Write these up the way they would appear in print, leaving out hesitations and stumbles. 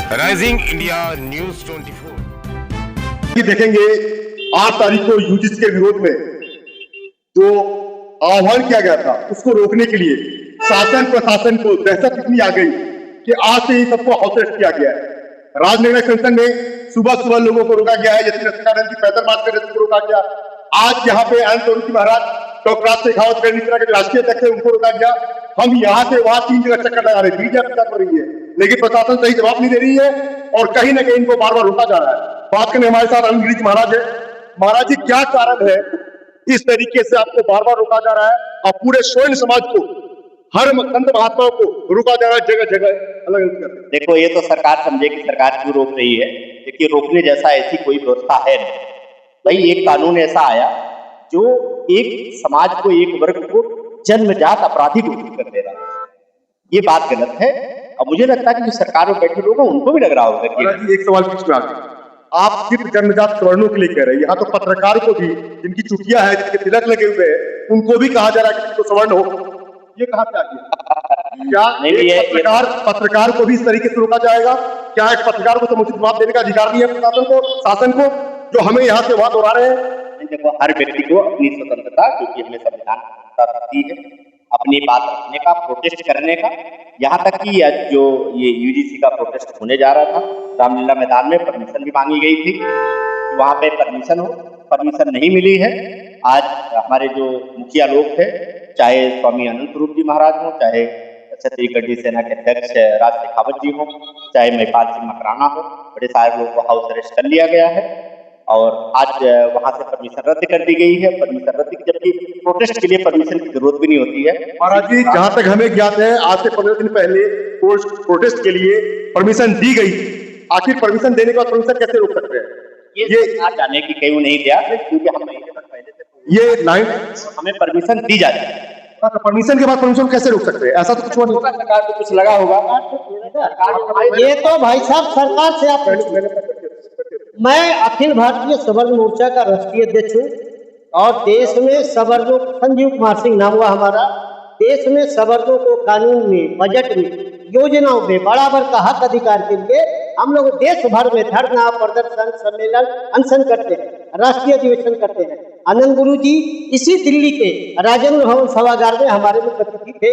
Rising India news 24 देखेंगे 8 तारीख को यूजीसी के विरोध में जो आह्वान किया गया था उसको रोकने के लिए शासन प्रशासन को दहशत इतनी आ गई कि आज से ही सबको हाउस अरेस्ट किया गया है। राजनगर सेंटर में सुबह सुबह लोगों को रोका गया है। यतीन्द्र की पैदल मार्च करने को रोका गया। आज यहाँ पे आनंद स्वरूप महाराज डॉक्टर राज शेखावत के राष्ट्रीय अध्यक्ष है उनको रोका गया। हम यहाँ से वहां 3 जगह चक्कर लगा रहे हैं, बीजेपी कर रही है लेकिन प्रशासन सही जवाब नहीं दे रही है और कहीं ना कहीं इनको बार बार रोका जा रहा है। बात करने हमारे साथ अनिल गिरीश महाराज है। महाराज जी, क्या कारण है इस तरीके से आपको बार बार रोका जा रहा है और पूरे स्वयं समाज को, हर संत महात्माओं को रोका जा रहा है जगह जगह अलग अलग कर? देखो, ये तो सरकार समझे कि सरकार क्यों रोक रही है, क्योंकि रोकने जैसा ऐसी कोई व्यवस्था है नहीं। भाई, एक कानून ऐसा आया जो एक समाज को, एक वर्ग को जन्मजात अपराधी घोषित कर दे रहा है। ये बात गलत है और मुझे लगता है कि जो सरकार में बैठे लोग हैं उनको भी लग रहा होगा कि एक सवाल बीच में आ गया। आप सिर्फ जन्मजात सवर्णों के लिए कह रहे हैं, यहाँ तो पत्रकार को भी, जिनकी चुटिया है, जिनके तिलक लगे हुए हैं, उनको भी कहा जा रहा है कि तो सवर्ण हो। ये कहा क्या पत्रकार को भी इस तरीके से रोका जाएगा? क्या एक पत्रकार को समुचित जवाब देने का अधिकार नहीं है प्रशासन को, शासन को, जो हमें यहाँ से वहां दोहरा रहे हैं? देखो, हर व्यक्ति को अपनी स्वतंत्रता, क्योंकि हमें संविधान देती है, अपनी बात रखने का, प्रोटेस्ट करने का। यहाँ तक कि जो ये यूजीसी का प्रोटेस्ट होने जा रहा था रामलीला मैदान में, परमिशन भी मांगी गई थी, वहां पे परमिशन नहीं मिली है। आज हमारे जो मुखिया लोग थे, चाहे स्वामी अनंत स्वरूप जी महाराज हो, चाहे छत्तीसगढ़ सेना के अध्यक्ष राज शेखावत जी हो, चाहे महिपाल सिंह मकराना हो, बड़े सारे लोगों को हाउस अरेस्ट कर लिया गया है और आज वहां से परमिशन रद्द कर दी गई है। परमिशन रद्द, जबकि प्रोटेस्ट के लिए परमिशन की जरूरत भी नहीं होती है। महाराज जी, जहां तक हमें ज्ञात है, आज से 15 दिन पहले प्रोटेस्ट के लिए परमिशन दी गई। आखिर परमिशन देने के बाद परमिशन कैसे रोक सकते हैं? ये जाने की कहीं नहीं दिया, क्योंकि हम महीने तक पहले से ये लाइन हमें परमिशन दी जाती है। परमिशन के बाद परमिशन कैसे रोक सकते हैं? ऐसा तो कुछ होगा, सरकार को कुछ लगा होगा। ये तो भाई साहब सरकार से आप, मैं अखिल भारतीय सवर्ण मोर्चा का राष्ट्रीय अध्यक्ष हूँ और देश में सवर्णों, संजीव कुमार सिंह नाम हुआ हमारा, देश में सवर्णों को कानून में, बजट में, योजनाओं में बराबर का हक अधिकार के लिए हम लोग देश भर में धरना, प्रदर्शन, सम्मेलन, अनशन करते हैं, राष्ट्रीय अधिवेशन करते हैं। आनंद गुरु जी इसी दिल्ली के राजेंद्र भवन सभागार में हमारे मुख्य अतिथि थे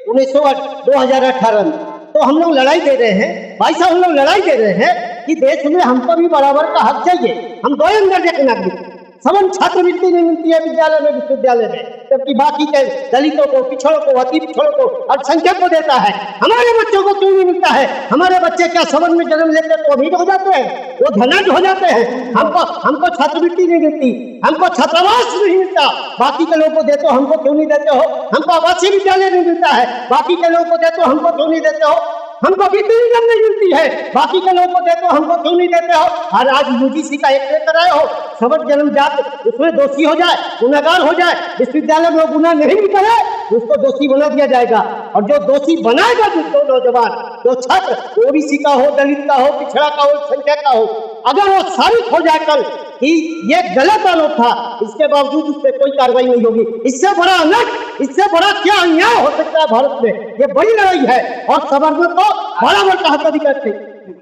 2018 में। तो हम लोग लड़ाई दे रहे हैं भाई साहब, हम लोग लड़ाई दे रहे हैं कि देश में हमको भी बराबर का हक चाहिए। हम 2 दर्जे के नागरिक, समान छात्रवृत्ति नहीं मिलती है विद्यालय में, विश्वविद्यालय में, जबकि बाकी के दलितों को, पिछड़ों को, अति पिछड़ों को, अल्पसंख्यक को देता है। हमारे बच्चों को क्यों नहीं मिलता है? हमारे बच्चे क्या सवन में जन्म लेते तो अमीर हो जाते हैं, वो धनाढ्य हो जाते हैं? हमको छात्रवृत्ति नहीं मिलती, हमको छात्रावास नहीं मिलता, बाकी के लोगों को देते हो, हमको क्यों नहीं देते हो? हमको आवासीय विद्यालय नहीं मिलता है, बाकी के लोगों को देते हो, हमको क्यों नहीं देते हो? हमको वित्तीय इनकम नहीं मिलती है, बाकी के लोगों को देते हो, हमको क्यों नहीं देते हो? और आज यूजीसी का एक लेकर आए हो, सवर्ण जन्मजात उसमें दोषी हो जाए, गुनाहगार हो जाए, विश्वविद्यालय में गुनाह नहीं भी करे उसको दोषी बना दिया जाएगा। और जो दोषी बनाएगा, जो नौजवान, जो छात्र ओबीसी का हो, दलित का हो, पिछड़ा का हो, संख्या का हो, अगर वो साबित हो जाए कल कि ये गलत आरोप था, इसके बावजूद उस पर कोई कार्रवाई नहीं होगी, इससे बड़ा अनर्थ, इससे बड़ा क्या अन्याय हो सकता है भारत में? ये बड़ी लड़ाई है और सवर्णों को बराबर का हक अधिकार चाहिए।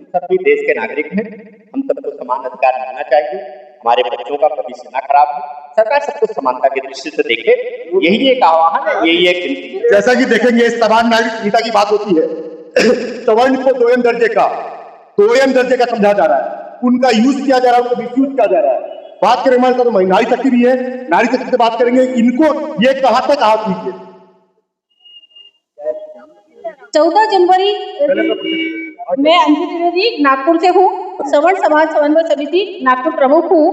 सभी देश के नागरिक हैं, हम सबको समान अधिकार मिलना चाहिए, हमारे बच्चों का भविष्य ना खराब हो, सरकार सबको समानता की दृष्टि से देखे, यही एक आह्वान है, यही एक चिंता है। जैसा कि देखेंगे, इस समान नागरिक संहिता की बात होती है, सवर्ण को 2 दर्जे का समझा जा रहा है, उनका यूज किया जा रहा है, उनको मिसयूज किया जा रहा है। बात करें हमारे साथ नारी शक्ति भी है, नारी शक्ति से बात करेंगे, इनको ये कहाँ तक हाथ लीजिए? 14 जनवरी मैं अंजलि त्रिवेदी नागपुर से हूँ, सवर्ण समाज समन्वय समिति नागपुर प्रमुख हूँ।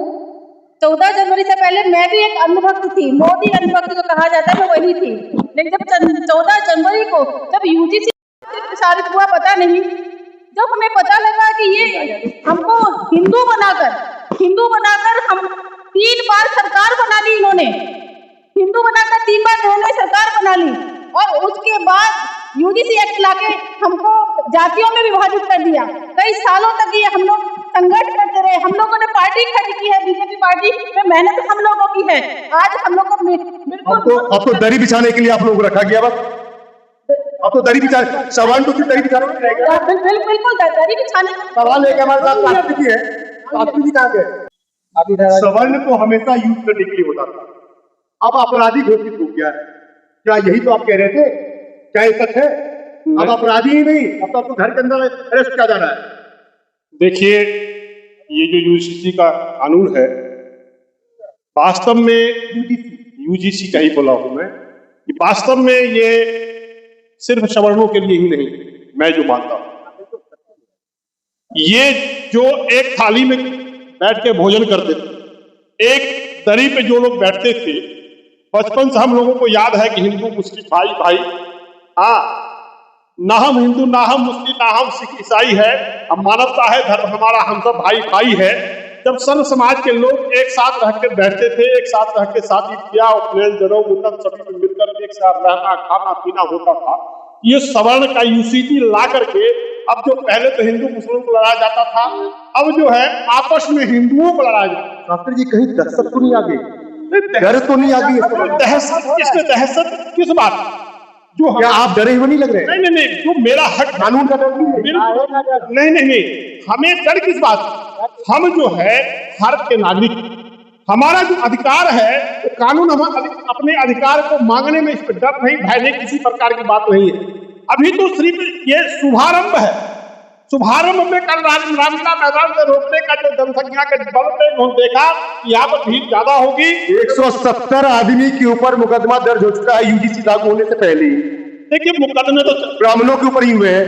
14 जनवरी से पहले मैं भी एक अंधभक्त थी, मोदी अंधभक्त जो कहा जाता है, मैं वही थी। लेकिन जब 14 जनवरी को जब यूजीसी प्रसारित हुआ, पता नहीं, जब हमें पता लगा कि ये हमको हिंदू बनाकर हम 3 बार सरकार बना ली, इन्होंने हिंदू बनाकर 3 बार इन्होंने सरकार बना ली और उसके बाद यूजीसी एक्ट लाके हमको जातियों में विभाजित कर दिया। कई सालों तक ये हम लोग संघर्ष करते रहे, हम लोगों ने पार्टी खड़ी की है, बीजेपी पार्टी में मेहनत हम लोगों की है। आज हम लोग को बिल्कुल आपको दरी बिछाने के लिए आप लोग रखा गया, बस अब तो दरी बिछा सवाल तो सिर्फ दरी बिछाना नहीं रहेगा। बिल्कुल दरी बिछाने का सवाल है कि हमारे साथ राष्ट्रपति है, राष्ट्रपति कहाँ गए? सवर्ण तो हमेशा यूज करने के लिए होता था, अब अपराधी घोषित हो गया है। क्या यही तो आप कह रहे थे? क्या ये सच है? अब अपराधी ही नहीं, अब तो आपको घर के अंदर अरेस्ट किया जा रहा है। देखिए, ये जो यूजीसी का कानून है, वास्तव में यूजीसी का ही बोला हूं मैं, कि वास्तव में ये सिर्फ सवर्णों के लिए ही नहीं, मैं जो मानता हूं, ये जो एक थाली में बैठ के भोजन करते थे, एक दरी पे जो लोग बैठते थे, बचपन से हम लोगों को याद है कि हिंदू मुस्लिम भाई भाई, हाँ, ना हम हिंदू ना हम मुस्लिम ना हम सिख ईसाई है, हम मानवता है, धर्म हमारा, हम सब भाई भाई है। जब सर्व समाज के लोग एक साथ रह के बैठते थे, एक साथ रह के शादी ब्याह उपनयन जनेऊ मुंडन सभी में मिलकर एक साथ रहना खाना पीना होता था। ये सवर्ण का यूसीसी ला करके अब जो पहले तो हिंदू मुस्लिम को लड़ाया जाता था, अब जो है आपस में हिंदुओं को लड़ाया जाता है। शास्त्री जी कहीं दहशत तो नहीं आ गई? डर तो नहीं आ गई? दहशत किसमें? दहशत किस बात? जो क्या आप डरे हुए नहीं लग रहे? नहीं नहीं, जो मेरा हक कानून का डर नहीं है? नहीं, हमें डर किस बात? हम जो है भारत के नागरिक, हमारा जो अधिकार है वो कानून हम अपने अधिकार को मांगने में इस पर डर नहीं, भय नहीं, किसी प्रकार की बात नहीं है। अभी तो सिर्फ ये शुभारंभ है। शुभारंभ में कल रामलीला मैदान में रोकने का जो जनसंख्या के बल पे देखा, यहाँ पर भीड़ ज्यादा होगी। 170 आदमी के ऊपर मुकदमा दर्ज हो चुका है यूजीसी लागू होने से पहले ही। देखिए, मुकदमे तो ब्राह्मणों के ऊपर ही हुए हैं।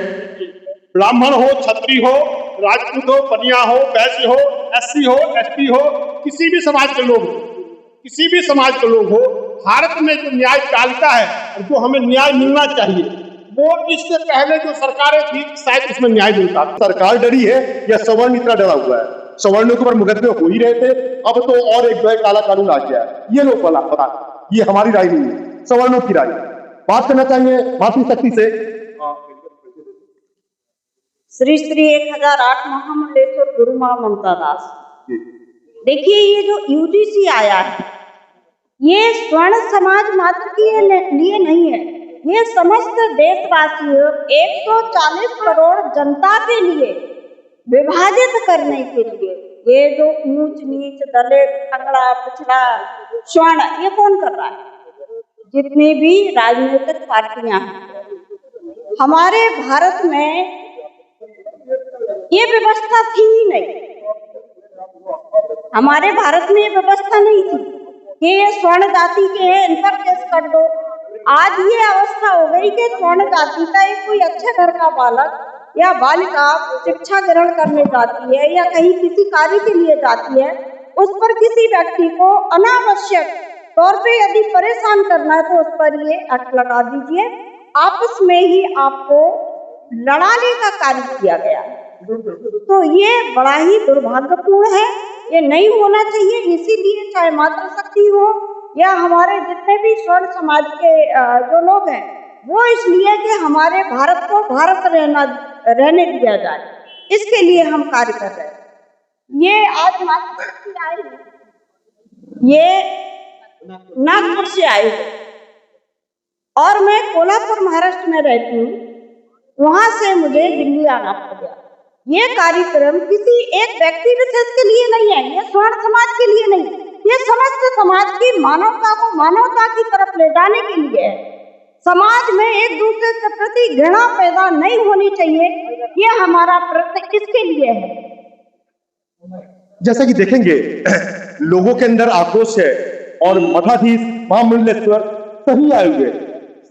ब्राह्मण हो, क्षत्रिय हो, राजपूत हो, बनिया हो, वैश्य हो, एससी हो, एसटी हो, किसी भी समाज के लोग हो, किसी भी समाज के लोग हो, भारत में जो न्याय पालिका है और जो हमें न्याय मिलना चाहिए, वो इससे पहले जो सरकारें थी शायद उसमें न्याय मिलता था। सरकार डरी है या सवर्ण इतना डरा हुआ है? सवर्णों के ऊपर मुकदमे हो ही रहे थे, अब तो और एक जो है काला कानून आ गया है। ये लोग बता, ये हमारी राय नहीं है, सवर्णों की राय। बात करना चाहिए मातृशक्ति से। श्री श्री 1008 महामंडलेश्वर गुरु मां ममता दास। देखिए, ये जो यूजीसी आया है, ये स्वर्ण समाज मात्र के लिए नहीं है, ये समस्त देशवासियों 140 करोड़ जनता के लिए विभाजित करने के लिए। ये जो ऊंच नीच दलित खंगड़ा पिछड़ा स्वर्ण, ये कौन कर रहा है? जितनी भी राजनीतिक पार्टियां हैं हमारे भारत में, ये व्यवस्था थी ही नहीं। हमारे भारत में ये व्यवस्था नहीं थी कि ये स्वर्ण जाति के हैं, इन पर केस कर दो। आज ये अवस्था हो गई कि स्वर्ण जाति का एक कोई अच्छे घर का बालक या बालिका शिक्षा ग्रहण करने जाती है या कहीं किसी कार्य के लिए जाती है, उस पर किसी व्यक्ति को अनावश्यक तौर पे यदि परेशान करना है तो उस पर ये अट लगा दीजिए। आपस में ही आपको लड़ाने का कार्य किया गया है। तो ये बड़ा ही दुर्भाग्यपूर्ण है, ये नहीं होना चाहिए। इसीलिए चाहे मातृशक्ति हो या हमारे जितने भी स्वर्ण समाज के जो लोग हैं, वो इसलिए कि हमारे भारत को भारत रहने दिया जाए, इसके लिए हम कार्य कर रहे हैं। ये आज मातृशक्ति आए हैं, ये नागपुर से आए हैं और मैं कोल्हापुर महाराष्ट्र में रहती हूँ, वहां से मुझे दिल्ली आना पड़ गया। ये कार्यक्रम किसी एक व्यक्ति विशेष के लिए नहीं है, ये स्वर्ण समाज के लिए नहीं, ये समस्त समाज की मानवता को मानवता की तरफ ले जाने के लिए है। समाज में एक दूसरे के प्रति घृणा पैदा नहीं होनी चाहिए, ये हमारा प्रत्यय इसके लिए है। जैसा कि देखेंगे, लोगों के अंदर आक्रोश है और मठाधीश महामंडलेश्वर सही आए हुए,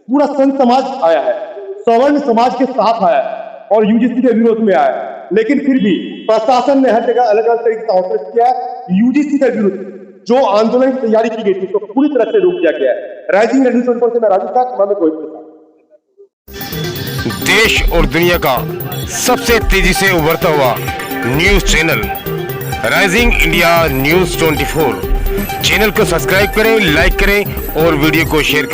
पूरा संत समाज आया है, सवर्ण समाज के साथ आया है और यूजीसी के विरोध में आया है। लेकिन फिर भी प्रशासन ने हर जगह अलग अलग तरीके से आउटरीच किया है। यूजीसी के विरुद्ध जो आंदोलन की तैयारी की गई थी तो पूरी तरह से रोक दिया गया है। राइजिंग न्यूज़ 24 से मैं राजू साहब देश और दुनिया का सबसे तेजी से उभरता हुआ news channel rising India news 24 channel को सब्सक्राइब करें, लाइक करें और वीडियो को शेयर करें।